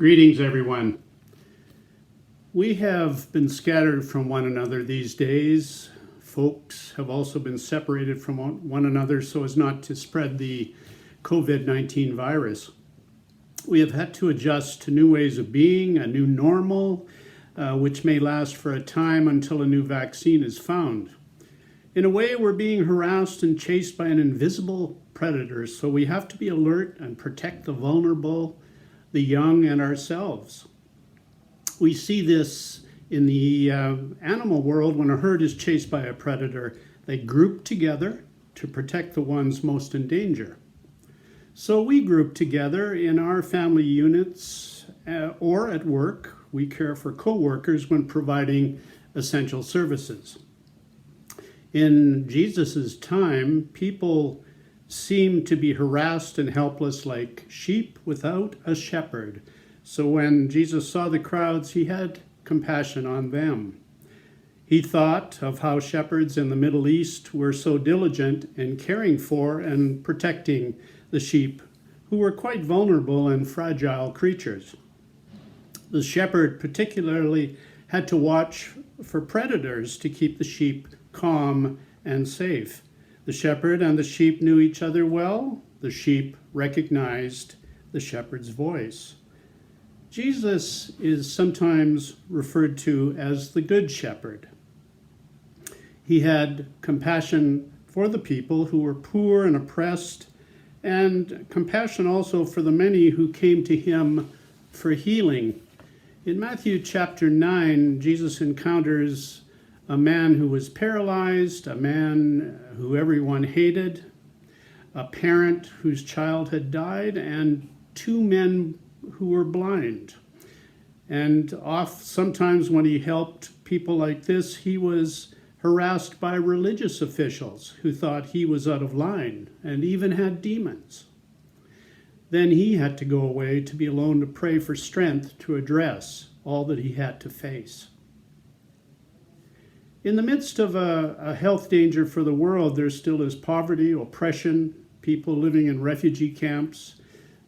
Greetings, everyone. We have been scattered from one another these days. Folks have also been separated from one another so as not to spread the COVID-19 virus. We have had to adjust to new ways of being, a new normal, which may last for a time until a new vaccine is found. In a way, we're being harassed and chased by an invisible predator, so we have to be alert and protect the vulnerable, the young, and ourselves. We see this in the animal world. When a herd is chased by a predator, they group together to protect the ones most in danger. So we group together in our family units or at work. We care for co-workers when providing essential services. In Jesus' time, people seemed to be harassed and helpless like sheep without a shepherd. So when Jesus saw the crowds, he had compassion on them. He thought of how shepherds in the Middle East were so diligent in caring for and protecting the sheep, who were quite vulnerable and fragile creatures. The shepherd particularly had to watch for predators to keep the sheep calm and safe. The shepherd and the sheep knew each other well. The sheep recognized the shepherd's voice. Jesus is sometimes referred to as the Good Shepherd. He had compassion for the people who were poor and oppressed, and compassion also for the many who came to him for healing. In Matthew chapter 9, Jesus encounters a man who was paralyzed, a man who everyone hated, a parent whose child had died, and two men who were blind. And sometimes when he helped people like this, he was harassed by religious officials who thought he was out of line and even had demons. Then he had to go away to be alone to pray for strength to address all that he had to face. In the midst of a health danger for the world, there still is poverty, oppression, people living in refugee camps,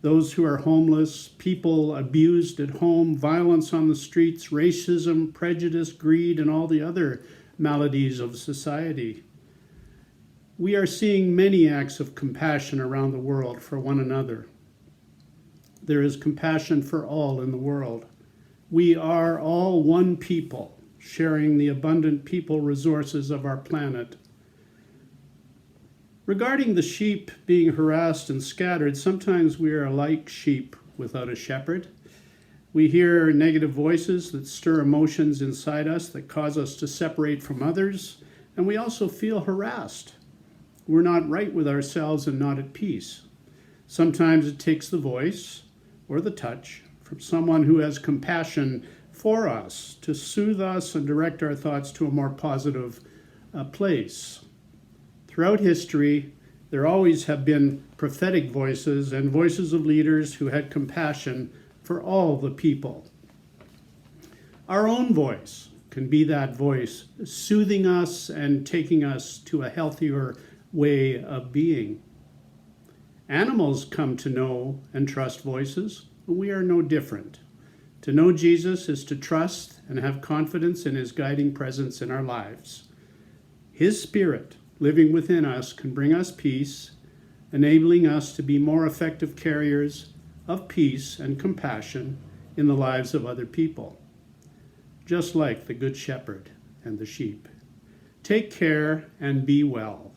those who are homeless, people abused at home, violence on the streets, racism, prejudice, greed, and all the other maladies of society. We are seeing many acts of compassion around the world for one another. There is compassion for all in the world. We are all one people, sharing the abundant people resources of our planet. Regarding the sheep being harassed and scattered, sometimes we are like sheep without a shepherd. We hear negative voices that stir emotions inside us that cause us to separate from others, and we also feel harassed. We're not right with ourselves and not at peace. Sometimes it takes the voice or the touch from someone who has compassion for us to soothe us and direct our thoughts to a more positive place. Throughout history, there always have been prophetic voices and voices of leaders who had compassion for all the people. Our own voice can be that voice, soothing us and taking us to a healthier way of being. Animals come to know and trust voices, and we are no different. To know Jesus is to trust and have confidence in his guiding presence in our lives. His Spirit living within us can bring us peace, enabling us to be more effective carriers of peace and compassion in the lives of other people, just like the Good Shepherd and the sheep. Take care and be well.